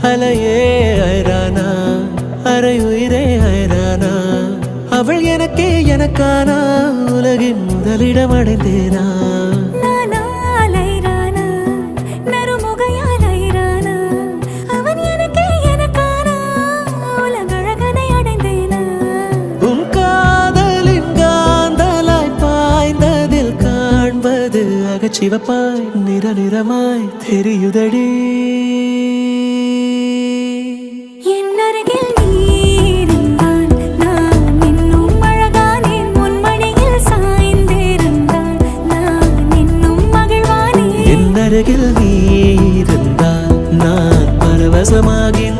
அலையே ஐரானா அரை உயிரே ஐரானா அவள் எனக்கே எனக்கானா உலகின் முதலிடம் அடைந்தேனா சிவப்பாய் நிற நிறமாய் தெரியுதடி என்னருகில் நீ இருந்தால் நான் இன்னும் அழகானேன் முன்மணியில் சாய்ந்திருந்தால் நான் இன்னும் மகிழ்வானேன் என்னருகில் நீ இருந்தால் நான் பரவசமாகின்றேன்